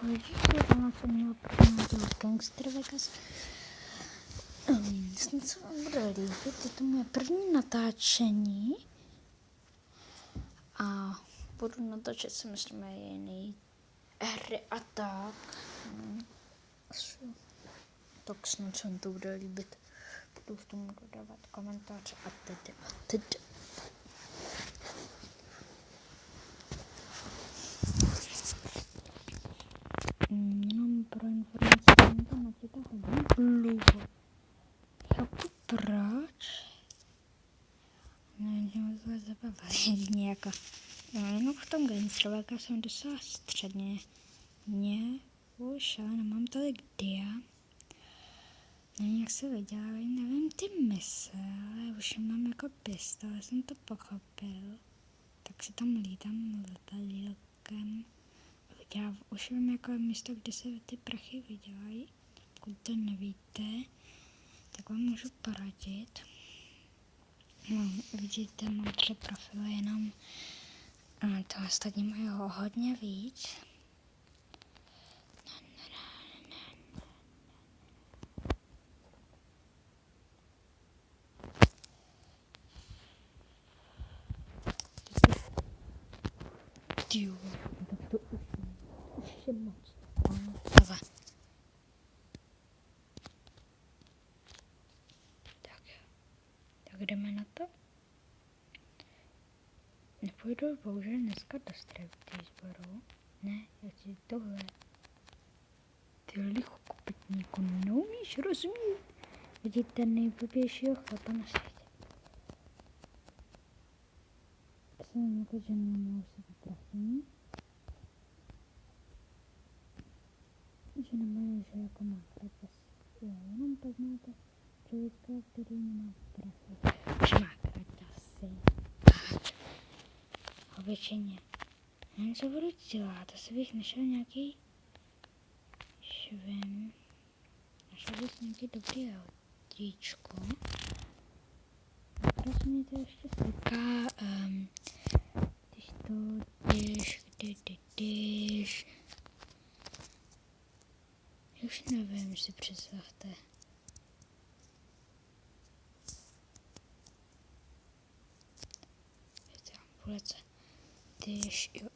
Čili doma jsem měla první díl Gangster Vegas. Snad se vám bude líbit, je to moje první natáčení. A budu natáčet si myslím jiný hry a tak. Tak snad se vám to bude líbit. Budu v tom dodávat komentáře a teď. Jenom pro informaci, jsem to načítá hodně dlouho. Jako proč? Nevím, že to zabavit jedině jako. Jenom v tom Gangster jsem docela středně. Už, ale nemám tolik dia. Nevím, jak se vydělávají, nevím ty mise, ale už mám jako pistole, jsem to pochopil. Tak si tam lítám letadílkem. Já už vím jako místo, kde se ty prachy vydělají. Pokud to nevíte, tak vám můžu poradit. No, vidíte, mám 3 profily jenom. To ostatní mají hodně víc. Tak to už je moc. Tak jdeme na to. Nepůjdu bohužel dneska do strevitý sboru. Ne, já chci tohle. Ty licho kopytníku, neumíš rozumět. Vidíte nejblbějšího chlapa na světě. Jsem jako, že nemám si vypracení. Že nemají, že jako má kraťas. Jo, jenom pak máte člověka, který nemá prachy. Že má kraťasy. Obyčejně. Nevím, co budu dělat. Asi bych našel nějaký švem. Našel bych nějaký dobrý autíčko. Nakonec mě to ještě slyká. Když. Už nevím, si představte. Ambulance.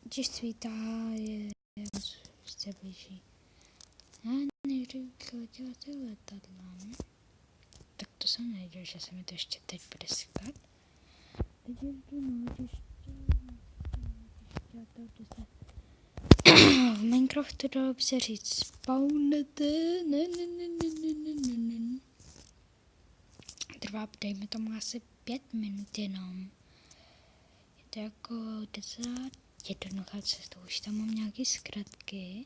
Když svítá, se blíží. Někdy letěla ty letadla. Tak to jsem nevěděl, že se mi to ještě teď bude sypat. Teď jdu na letiště a to, kde se v Minecraftu dalo by se říct spawnete. Ne. Trvá, dejme tomu asi 5 minut jenom. Je to jako docela jednoduchá cesta, už tam mám nějaké zkratky.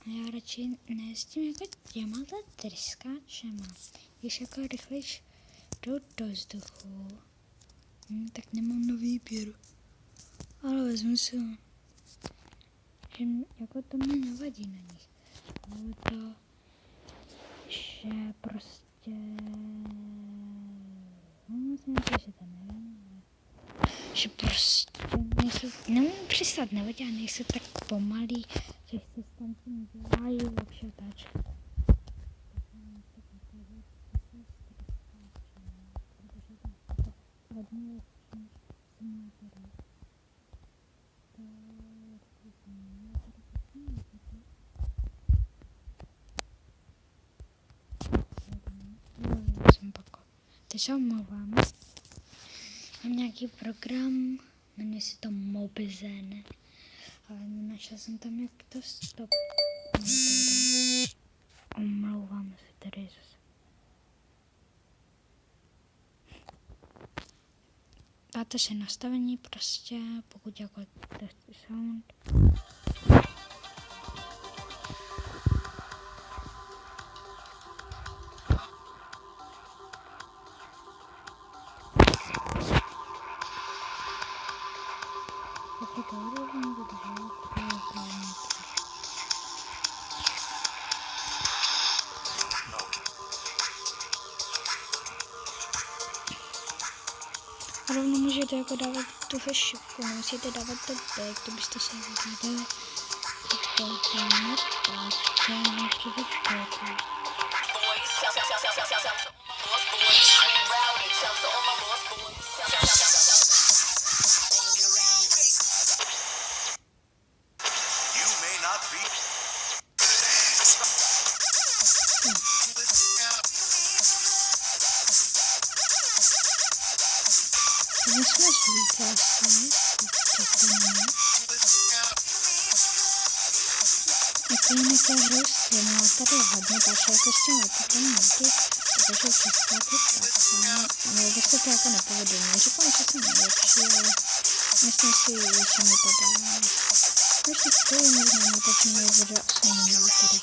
A já radši nejezdím jako těma tryskáčema. Když jako rychlejš jdu do vzduchu, tak nemám na výběr. Ale vezmu si ho. Že jako to mě nevadí na nich. Ale to, že prostě... Myslím si, že to nevím. Že prostě nemůžu přistat, nevadí, a nejsou tak pomalý, že se tam tím dělají lepší otáčky. Teď se omlouvám. Mám nějaký program, jmenuje se to Mobizen, ale nenašel jsem tam, jak to stop. Omlouvám se tady zase. Dáte si nastavení prostě, pokud jako to chci sound. Rovnou může nemusíte jako dávat tu hešivku, nemusíte dávat to back, to byste se vydali. To je tak, to je nějaký back. My jsme zvyklí asi, jako jinak já hraju silně, ale tady je hodně, takže jako s tím letadlem někdy, protože přestáty mělo by se to jako nepovedení. Říkám, že jsem nejlepší, ale myslím si, že mi to dá. Možná to je někdy natočený video asi nemělo teda.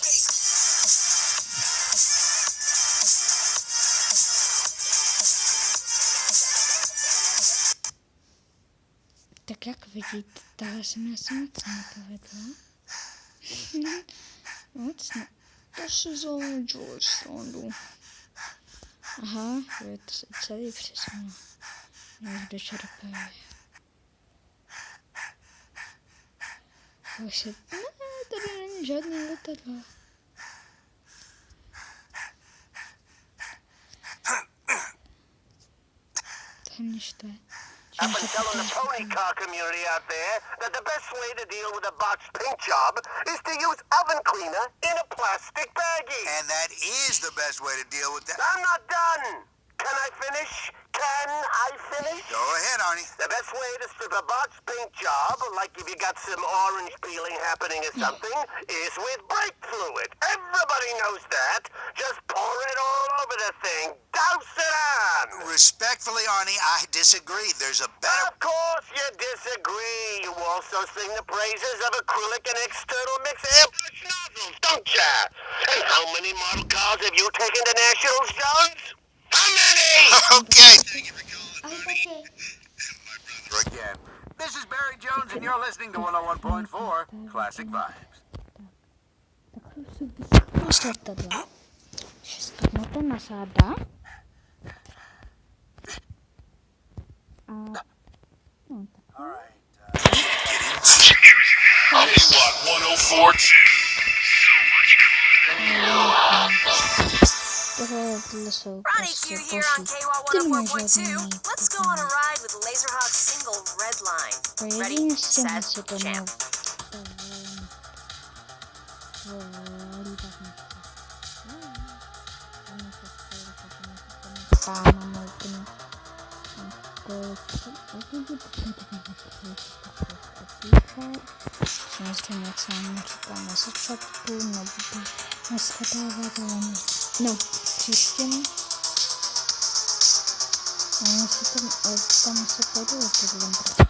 Tak jak vidíte, tohle se mi asi moc nepovedlo. Moc ne. To si zaučil sondu. Aha, je to celý přesně. Někdo čerpá. Už se... Ne, tady není žádný letadlo. To mě štve. I've been telling the pony car community out there that the best way to deal with a botched paint job is to use oven cleaner in a plastic baggie. And that is the best way to deal with that. I'm not done. Can I finish? Can I finish? Go ahead, Arnie. The best way to strip a botched paint job, like if you got some orange peeling happening or something, is with brake fluid. Everybody knows that. Just pour it all over the thing. Douse it on. Respectfully, Arnie, I disagree. There's a better... Of course you disagree. You also sing the praises of acrylic and external mix airbrush nozzles, don't ya? And how many model cars have you taken to Nationals, Jones? How many? Okay. Thank you for calling, Arnie. Again. This is Barry Jones, and you're listening to 101.4 Classic Vibes. Ještě tohle. Spadnete na záda. All right. K-Rock 104.2. Ronnie Q here on KWA 104.2. Let's go on a ride with Laserhawk's single Red Line. Ready, set, jam. Samozřejmě, jak jsem říkal na začátku, nebudu dneska dávat, ale no, příště. Já si tam se pojdu letadlem prostě.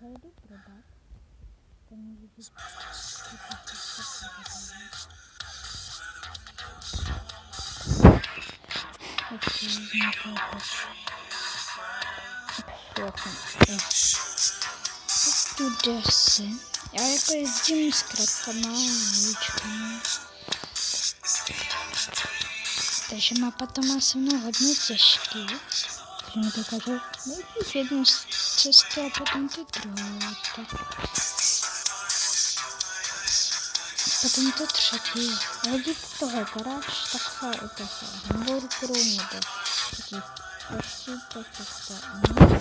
Jdu prodat. To může být tude se. Já jako jezdím s kratkama a hůčkami. Takže mapa to má se mnou hodně těžký. Takže mi dokážu nejdřív jednu cestu a potom ty druhé. Potom to třetí. A vidíte tohle garáž, takhle je to hamburgerů nebo takých koštítek, tak to ano.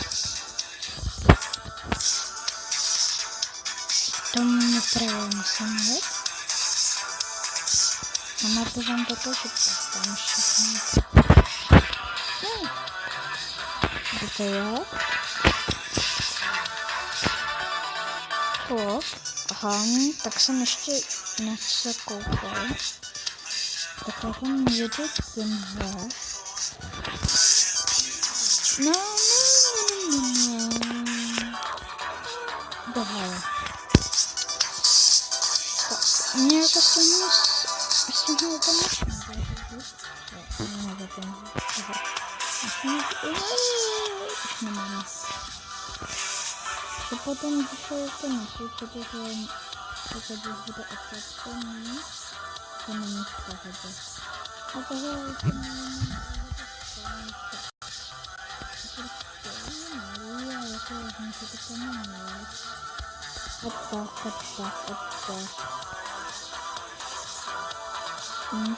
Tom napravo musím jít. A na to vám toto, že tam všechno. Kde to je? O, aha, tak jsem ještě něco koupil. Tak já tam jedu tímhle. No. Dohle. Tak, nějak se mi úplně už nemáme. To potom, když to nesou, protože bude opatření, to není v pohodě. A tohle to No,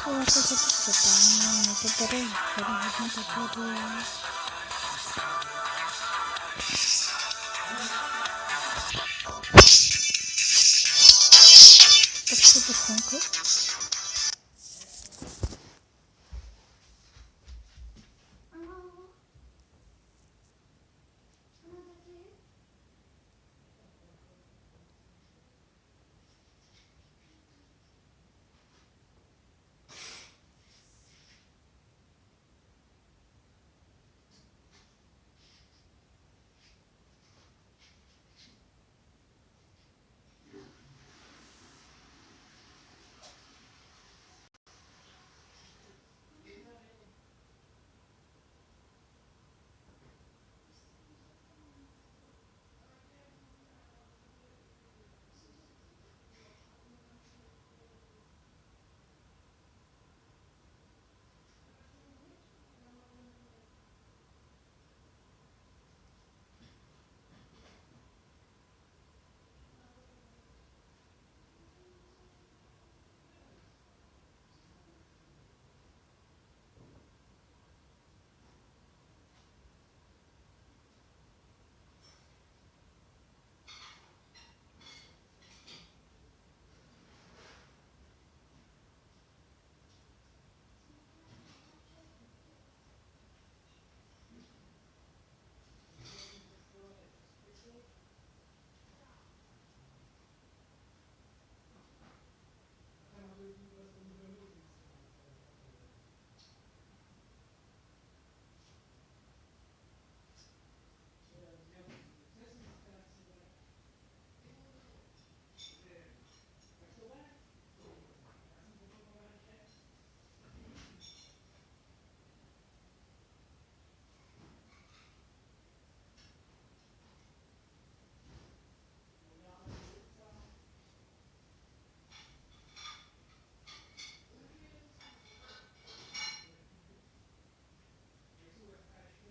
to jako se to přetáhne, to tady hodně takové.